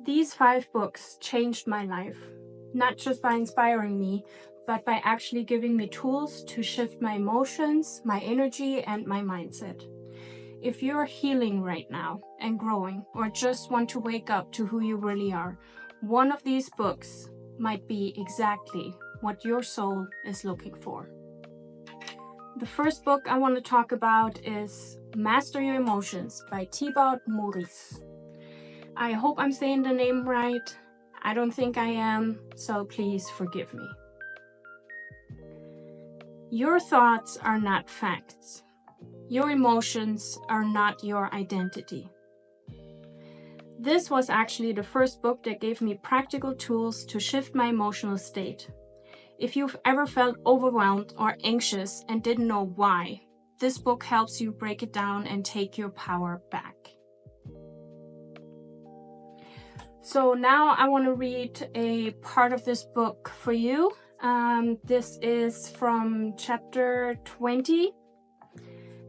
These 5 books changed my life, not just by inspiring me, but by actually giving me tools to shift my emotions, my energy, and my mindset. If you're healing right now and growing, or just want to wake up to who you really are, one of these books might be exactly what your soul is looking for. The first book I want to talk about is Master Your Emotions by Thibaut Maurice. I hope I'm saying the name right. I don't think I am, so please forgive me. Your thoughts are not facts. Your emotions are not your identity. This was actually the first book that gave me practical tools to shift my emotional state. If you've ever felt overwhelmed or anxious and didn't know why, this book helps you break it down and take your power back. So now I want to read a part of this book for you. This is from chapter 20,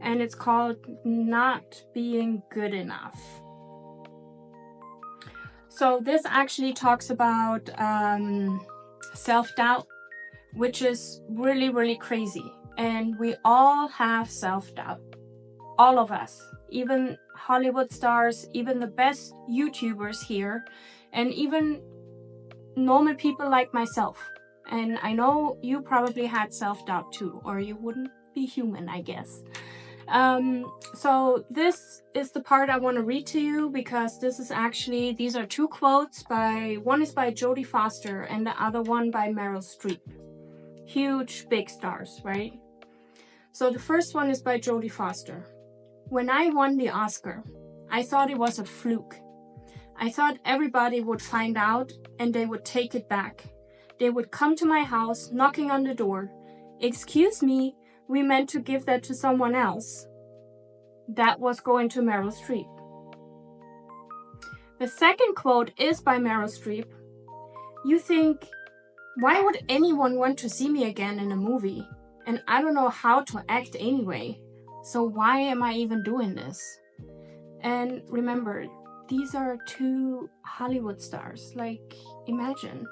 and it's called Not Being Good Enough. So this actually talks about self-doubt, which is really, really crazy. And we all have self-doubt. All of us, even Hollywood stars, even the best YouTubers here, and even normal people like myself. And I know you probably had self-doubt too, or you wouldn't be human, I guess. So this is the part I want to read to you, because this is actually, these are 2 quotes one is by Jodie Foster and the other one by Meryl Streep. Huge, big stars, right? So the first one is by Jodie Foster. When I won the Oscar, I thought it was a fluke. I thought everybody would find out and they would take it back. They would come to my house, knocking on the door. Excuse me, we meant to give that to someone else. That was going to Meryl Streep. The second quote is by Meryl Streep. You think, why would anyone want to see me again in a movie? And I don't know how to act anyway. So why am I even doing this? And remember, these are 2 Hollywood stars. Like, imagine.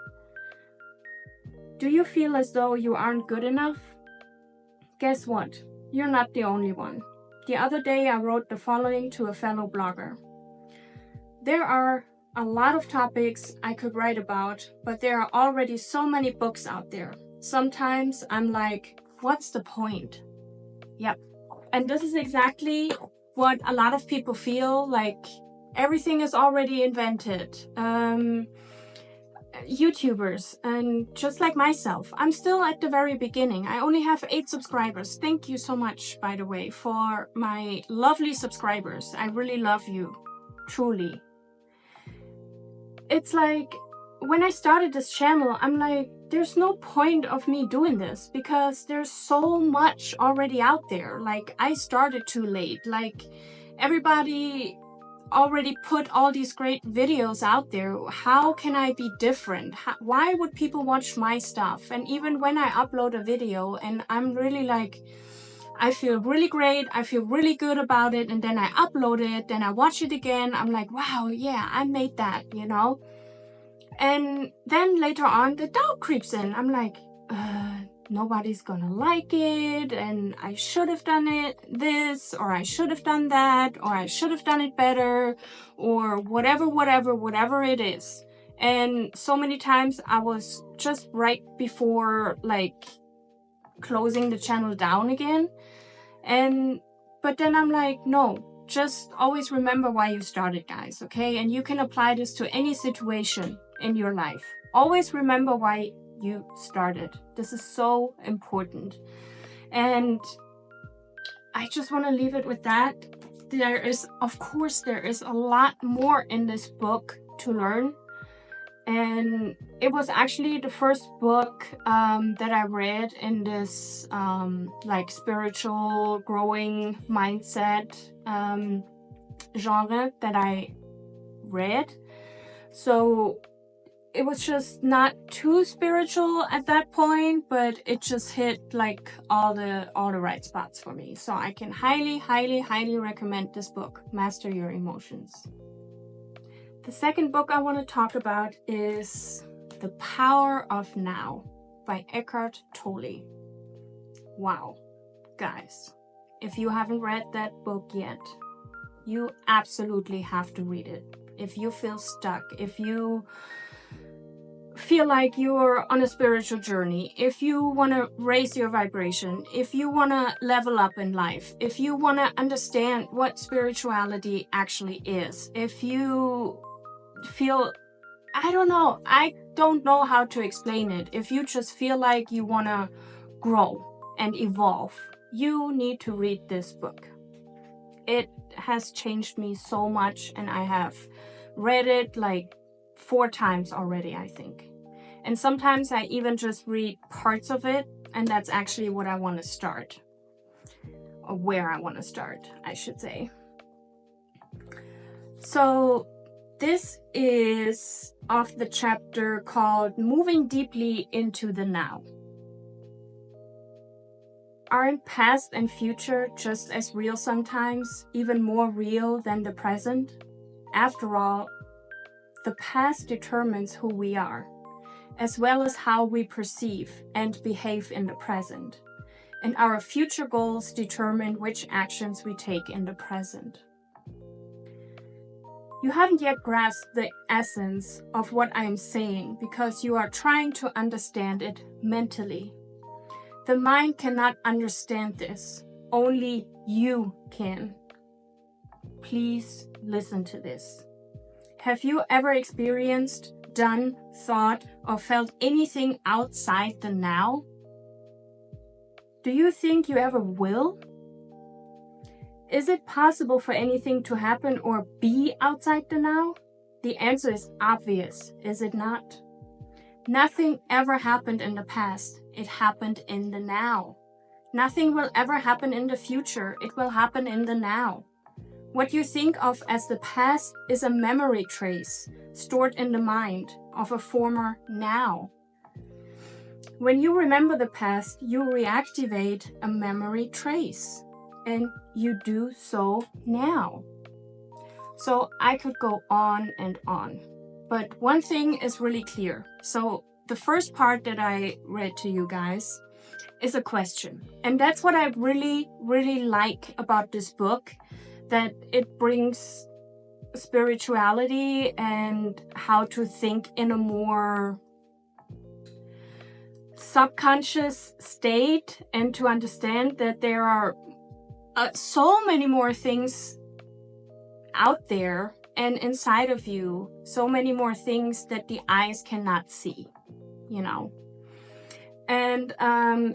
Do you feel as though you aren't good enough? Guess what? You're not the only one. The other day I wrote the following to a fellow blogger. There are a lot of topics I could write about, but there are already so many books out there. Sometimes I'm like, what's the point? Yep. And this is exactly what a lot of people feel, like everything is already invented. YouTubers, and just like myself, I'm still at the very beginning. I only have 8 subscribers. Thank you so much, by the way, for my lovely subscribers. I really love you, truly. It's like, when I started this channel, I'm like, there's no point of me doing this because there's so much already out there. Like, I started too late. Like, everybody already put all these great videos out there. How can I be different? Why would people watch my stuff? And even when I upload a video and I'm really like, I feel really great, I feel really good about it, and then I upload it, then I watch it again, I'm like, wow, yeah, I made that, you know? And then later on, the doubt creeps in. I'm like, nobody's gonna like it, and I should have done this, or I should have done that, or I should have done it better, or whatever it is. And so many times I was just right before like closing the channel down again. But then I'm like, no, just always remember why you started, guys, okay? And you can apply this to any situation in your life. Always remember why you started. This is so important. And I just want to leave it with that. Of course, there is a lot more in this book to learn. And it was actually the first book that I read in this like spiritual growing mindset genre that I read. So it was just not too spiritual at that point, but it just hit like all the right spots for me. So I can highly recommend this book, Master Your Emotions. The second book I want to talk about is The Power of Now by Eckhart Tolle. Wow, guys, if you haven't read that book yet, you absolutely have to read it. If you feel stuck, if you feel like you're on a spiritual journey, if you want to raise your vibration, if you want to level up in life, if you want to understand what spirituality actually is, if you feel, I don't know how to explain it, if you just feel like you want to grow and evolve, you need to read this book. It has changed me so much, and I have read it like 4 times already, I think. And sometimes I even just read parts of it, and that's actually what I want to start. Or where I want to start, I should say. So this is of the chapter called Moving Deeply into the Now. Aren't past and future just as real sometimes, even more real than the present? After all, the past determines who we are, as well as how we perceive and behave in the present. And our future goals determine which actions we take in the present. You haven't yet grasped the essence of what I am saying because you are trying to understand it mentally. The mind cannot understand this. Only you can. Please listen to this. Have you ever experienced, done, thought, or felt anything outside the now? Do you think you ever will? Is it possible for anything to happen or be outside the now? The answer is obvious, is it not? Nothing ever happened in the past. It happened in the now. Nothing will ever happen in the future. It will happen in the now. What you think of as the past is a memory trace stored in the mind of a former now. When you remember the past, you reactivate a memory trace, and you do so now. So I could go on and on, but one thing is really clear. So the first part that I read to you guys is a question, and that's what I really, really like about this book, that it brings spirituality and how to think in a more subconscious state, and to understand that there are so many more things out there and inside of you, so many more things that the eyes cannot see, you know. And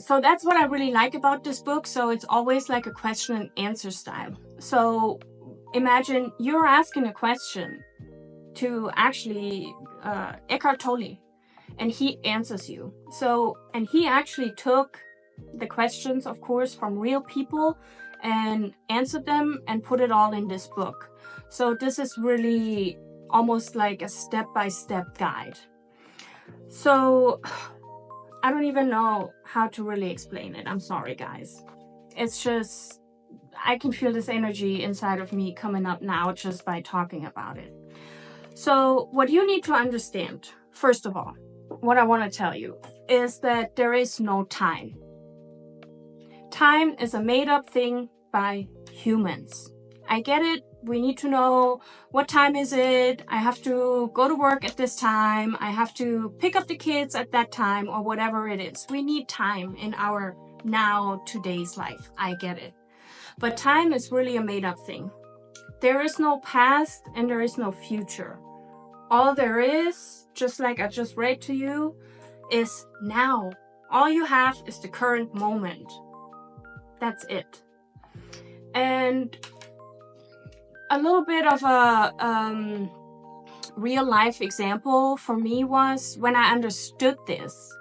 so that's what I really like about this book. So it's always like a question and answer style. So imagine you're asking a question to actually Eckhart Tolle, and he answers you. So, and he actually took the questions, of course, from real people and answered them and put it all in this book. So this is really almost like a step-by-step guide. So I don't even know how to really explain it. I'm sorry, guys. It's just, I can feel this energy inside of me coming up now just by talking about it. So what you need to understand, first of all, what I want to tell you is that there is no time. Time is a made-up thing by humans. I get it. We need to know what time is it. I have to go to work at this time. I have to pick up the kids at that time, or whatever it is. We need time in our now, today's life. I get it. But time is really a made-up thing. There is no past and there is no future. All there is, just like I just read to you, is now. All you have is the current moment. That's it. And a little bit of a real life example for me was when I understood this.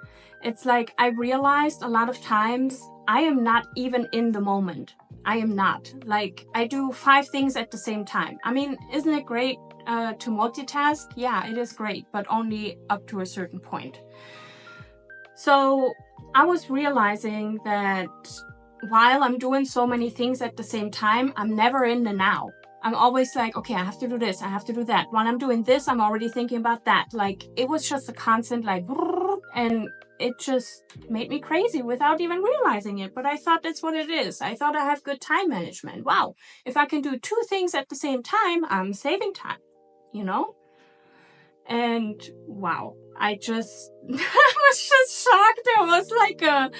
It's like I realized a lot of times I am not even in the moment. I am not. Like, I do 5 things at the same time. I mean, isn't it great to multitask? Yeah, it is great, but only up to a certain point. So I was realizing that while I'm doing so many things at the same time, I'm never in the now. I'm always like, okay, I have to do this, I have to do that. While I'm doing this, I'm already thinking about that. Like, it was just a constant like, and it just made me crazy without even realizing it. But I thought that's what it is. I thought I have good time management. Wow, if I can do two things at the same time, I'm saving time, you know? And wow, I was just shocked. There was like a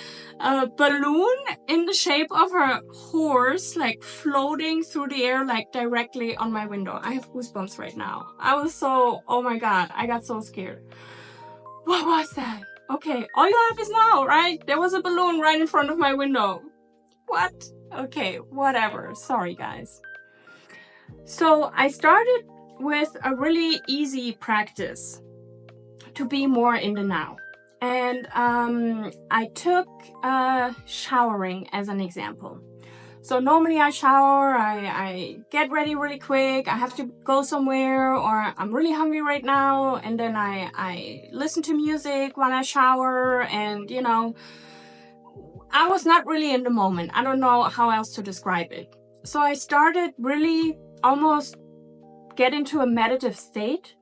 balloon in the shape of a horse, like floating through the air, like directly on my window. I have goosebumps right now. I was so, oh my God, I got so scared. What was that? Okay, all you have is now, right? There was a balloon right in front of my window. What? Okay, whatever. Sorry, guys. So I started with a really easy practice to be more in the now. And I took showering as an example. So normally I shower, I get ready really quick, I have to go somewhere, or I'm really hungry right now, and then I listen to music while I shower, and you know, I was not really in the moment. I don't know how else to describe it. So I started really almost get into a meditative state.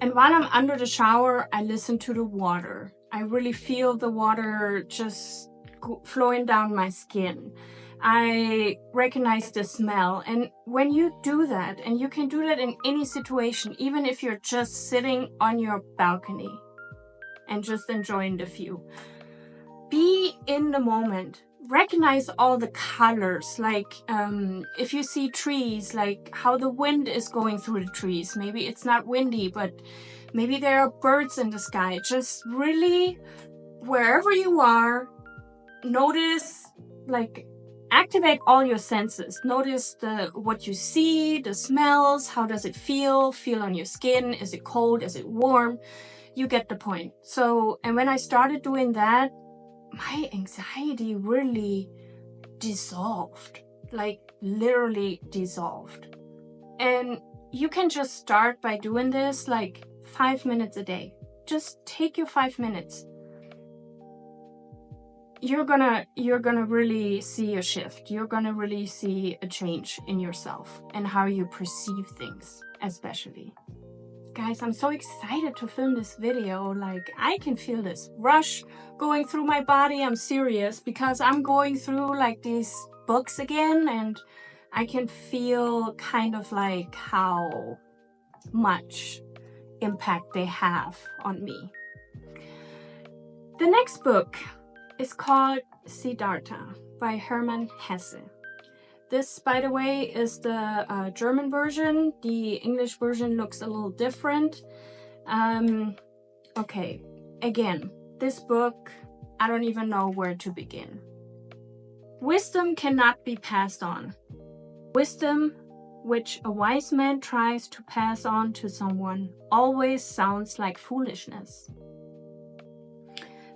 And while I'm under the shower, I listen to the water. I really feel the water just flowing down my skin. I recognize the smell. And when you do that, and you can do that in any situation, even if you're just sitting on your balcony and just enjoying the view, be in the moment. Recognize all the colors, like if you see trees, like how the wind is going through the trees. Maybe it's not windy, but maybe there are birds in the sky. Just really, wherever you are, notice, like activate all your senses. Notice what you see, the smells, how does it feel on your skin. Is it cold? Is it warm? You get the point. So, and when I started doing that, my anxiety really dissolved, like literally dissolved. And you can just start by doing this like 5 minutes a day. Just take your 5 minutes. You're gonna really see a shift. You're gonna really see a change in yourself and how you perceive things, especially. Guys, I'm so excited to film this video. Like, I can feel this rush going through my body. I'm serious, because I'm going through like these books again, and I can feel kind of like how much impact they have on me. The next book is called Siddhartha by Hermann Hesse. This, by the way, is the German version. The English version looks a little different. Okay, again, this book, I don't even know where to begin. Wisdom cannot be passed on. Wisdom, which a wise man tries to pass on to someone, always sounds like foolishness.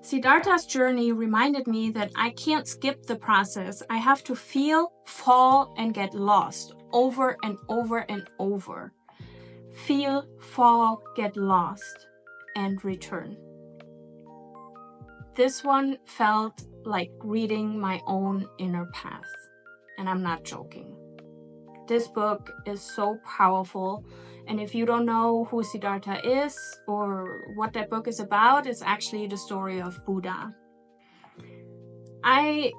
Siddhartha's journey reminded me that I can't skip the process. I have to feel, fall, and get lost over and over and over. Feel, fall, get lost, and return. This one felt like reading my own inner path, and I'm not joking. This book is so powerful. And if you don't know who Siddhartha is or what that book is about, it's actually the story of Buddha. I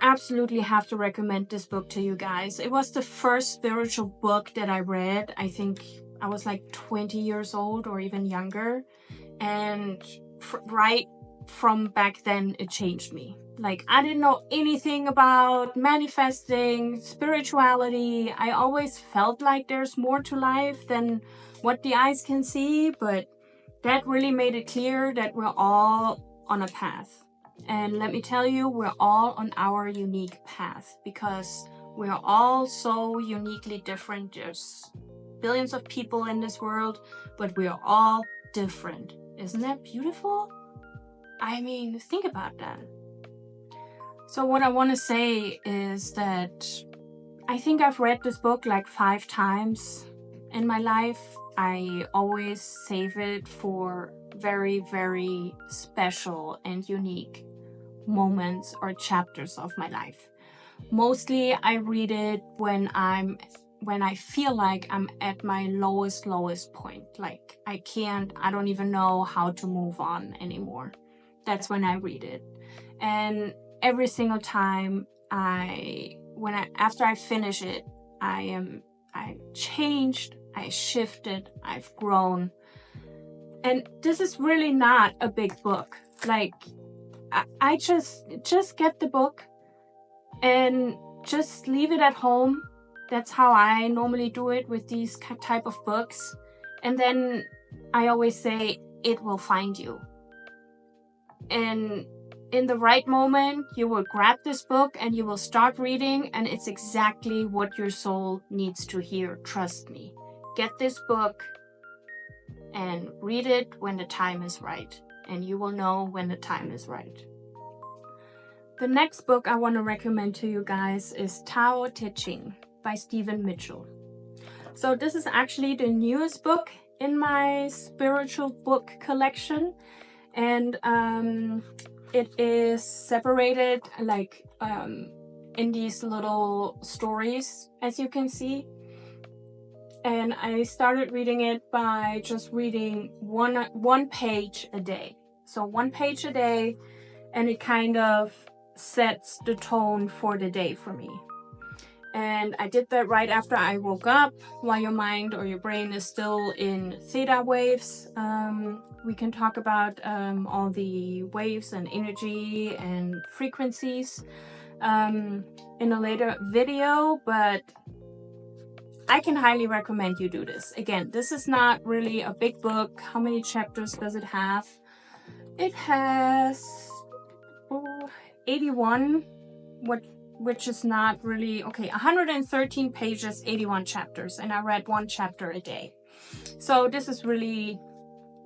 absolutely have to recommend this book to you guys. It was the first spiritual book that I read. I think I was like 20 years old or even younger. And right from back then, it changed me. Like, I didn't know anything about manifesting, spirituality. I always felt like there's more to life than what the eyes can see, but that really made it clear that we're all on a path. And let me tell you, we're all on our unique path, because we're all so uniquely different. There's billions of people in this world, but we're all different. Isn't that beautiful? I mean, think about that. So what I want to say is that I think I've read this book like 5 times in my life. I always save it for very, very special and unique moments or chapters of my life. Mostly I read it when I'm when I feel like I'm at my lowest point. Like I don't even know how to move on anymore. That's when I read it. And every single time after I finish it, I changed, I shifted, I've grown. And this is really not a big book. Like I just get the book and just leave it at home. That's how I normally do it with these type of books. And then I always say, it will find you. And in the right moment, you will grab this book and you will start reading, and it's exactly what your soul needs to hear. Trust me. Get this book and read it when the time is right, and you will know when the time is right. The next book I want to recommend to you guys is Tao Te Ching by Stephen Mitchell. So this is actually the newest book in my spiritual book collection, and it is separated like in these little stories, as you can see. And I started reading it by just reading one page a day. So 1 page a day, and it kind of sets the tone for the day for me. And I did that right after I woke up, while your mind or your brain is still in theta waves. We can talk about all the waves and energy and frequencies in a later video, but I can highly recommend you do this. Again, this is not really a big book. How many chapters does it have? It has 81, which is not really, okay, 113 pages, 81 chapters, and I read 1 chapter a day. So this is really,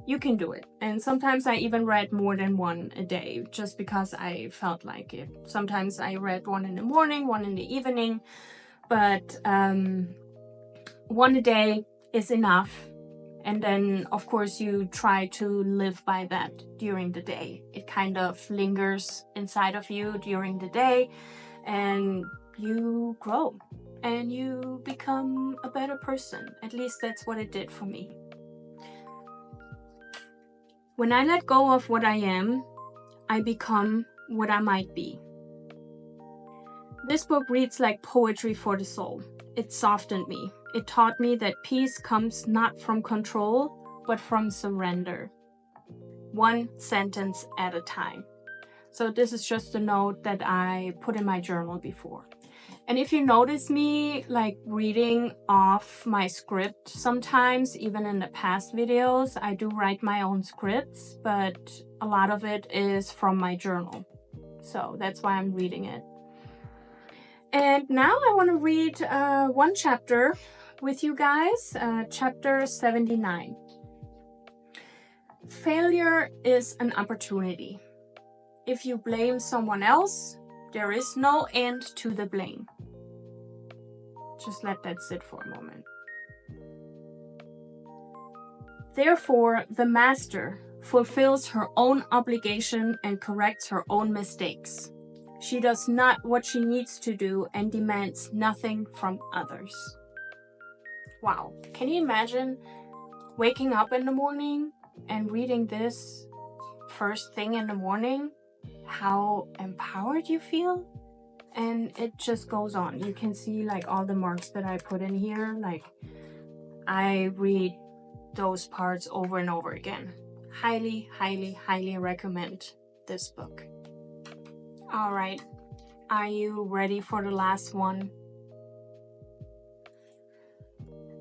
you can do it. And sometimes I even read more than 1 a day, just because I felt like it. Sometimes I read 1 in the morning, 1 in the evening, but 1 a day is enough. And then, of course, you try to live by that during the day. It kind of lingers inside of you during the day, and you grow and you become a better person. At least that's what it did for me. When I let go of what I am, I become what I might be. This book reads like poetry for the soul. It softened me. It taught me that peace comes not from control, but from surrender. 1 sentence at a time. So this is just a note that I put in my journal before. And if you notice me like reading off my script sometimes, even in the past videos, I do write my own scripts, but a lot of it is from my journal. So that's why I'm reading it. And now I want to read 1 chapter with you guys, chapter 79. Failure is an opportunity. If you blame someone else, there is no end to the blame. Just let that sit for a moment. Therefore, the master fulfills her own obligation and corrects her own mistakes. She does not what she needs to do and demands nothing from others. Wow, can you imagine waking up in the morning and reading this first thing in the morning? How empowered you feel? And it just goes on. You can see like all the marks that I put in here. Like I read those parts over and over again. Highly, highly, highly recommend this book. All right, are you ready for the last one?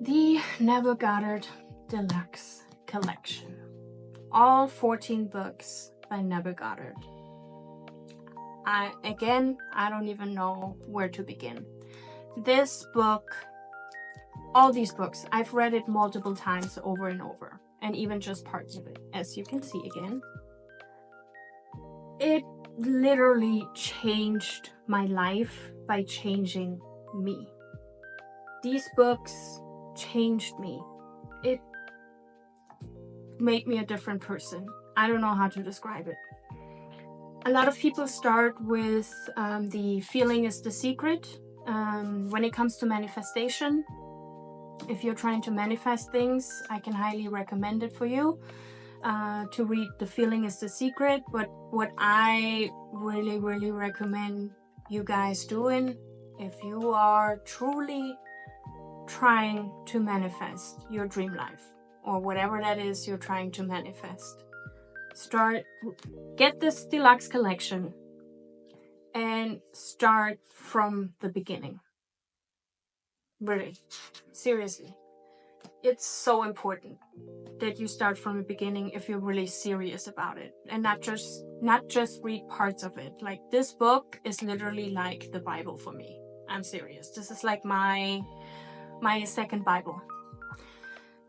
The Neville Goddard Deluxe Collection. All 14 books by Neville Goddard. I don't even know where to begin. This book, all these books, I've read it multiple times over and over, and even just parts of it, as you can see again. It literally changed my life by changing me. These books changed me. It made me a different person. I don't know how to describe it. A lot of people start with the feeling is the secret when it comes to manifestation. If you're trying to manifest things, I can highly recommend it for you to read The Feeling is the Secret. But what I really recommend you guys doing, if you are truly trying to manifest your dream life or whatever that is you're trying to manifest, get this deluxe collection and start from the beginning. Really, seriously, it's so important that you start from the beginning if you're really serious about it, and not just read parts of it. Like, this book is literally like the Bible for me. I'm serious. This is like my second Bible.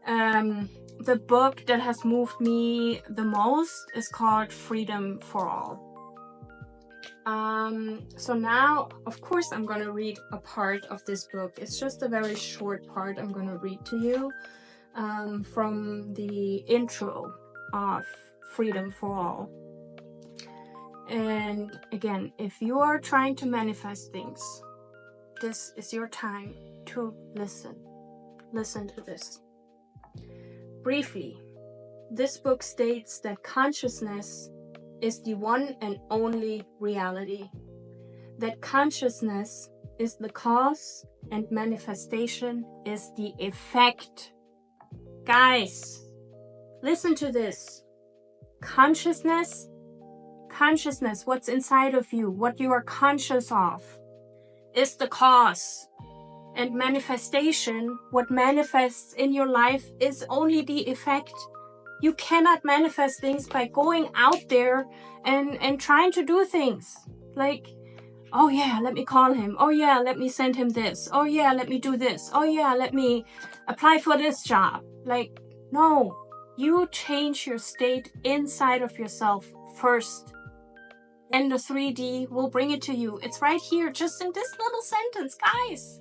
The book that has moved me the most is called Freedom for All. So now, of course, I'm gonna read a part of this book. It's just a very short part I'm gonna read to you from the intro of Freedom for All. And again, if you are trying to manifest things, this is your time to listen. Listen to this. Briefly, this book states that consciousness is the one and only reality. That consciousness is the cause and manifestation is the effect. Guys, listen to this. Consciousness, what's inside of you, what you are conscious of, is the cause. And manifestation, what manifests in your life, is only the effect. You cannot manifest things by going out there and trying to do things. Like, oh yeah, let me call him. Oh yeah, let me send him this. Oh yeah, let me do this. Oh yeah, let me apply for this job. Like, no. You change your state inside of yourself first. And the 3D will bring it to you. It's right here, just in this little sentence, guys.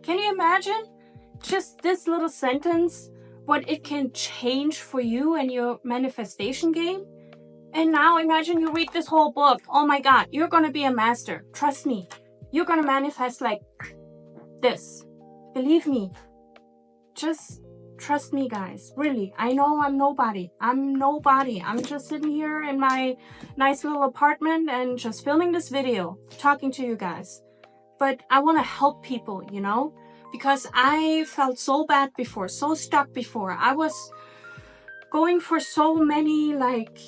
Can you imagine? Just this little sentence, what it can change for you and your manifestation game? And now imagine you read this whole book. Oh my God, you're gonna be a master. Trust me. You're gonna manifest like this. Believe me. Just trust me, guys. Really. I know I'm nobody. I'm just sitting here in my nice little apartment and just filming this video, talking to you guys. But I want to help people, you know, because I felt so bad before, so stuck before. I was going for so many like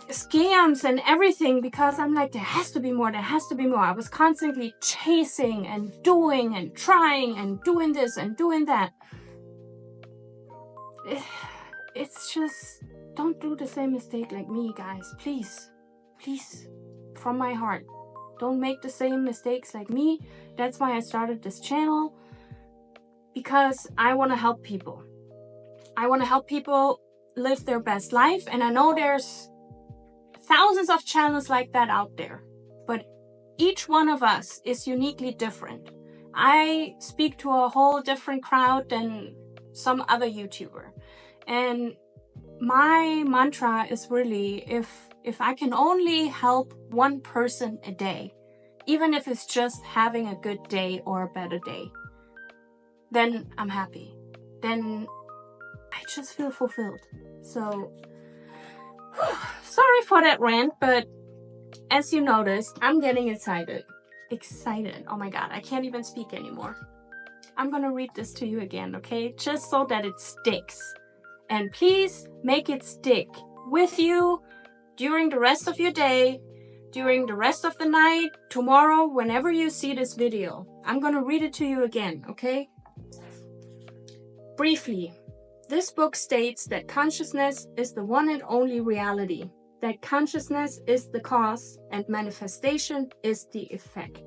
scams and everything because I'm like, there has to be more, there has to be more. I was constantly chasing and doing and trying and doing this and doing that. It's just, don't do the same mistake like me, guys. Please, from my heart. Don't make the same mistakes like me. That's why I started this channel, because I want to help people. I want to help people live their best life, and I know there's thousands of channels like that out there, but each one of us is uniquely different. I speak to a whole different crowd than some other YouTuber, and my mantra is really, if I can only help one person a day, even if it's just having a good day or a better day, then I'm happy. Then I just feel fulfilled. So, sorry for that rant, but as you noticed, I'm getting excited. Oh my God, I can't even speak anymore. I'm gonna read this to you again, okay? Just so that it sticks. And please make it stick with you during the rest of your day, during the rest of the night, tomorrow, whenever you see this video. I'm gonna read it to you again, okay? Briefly, this book states that consciousness is the one and only reality, that consciousness is the cause and manifestation is the effect.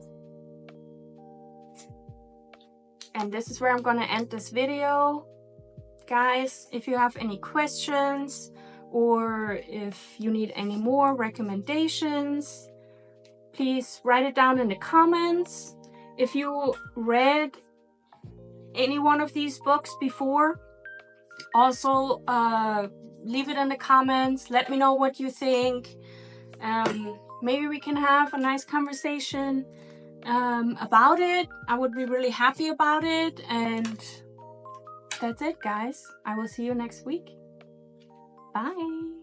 And this is where I'm gonna end this video. Guys, if you have any questions or if you need any more recommendations, please write it down in the comments. If you read any one of these books before, also leave it in the comments. Let me know what you think. Maybe we can have a nice conversation about it. I would be really happy about it. And That's it, guys. I will see you next week. Bye.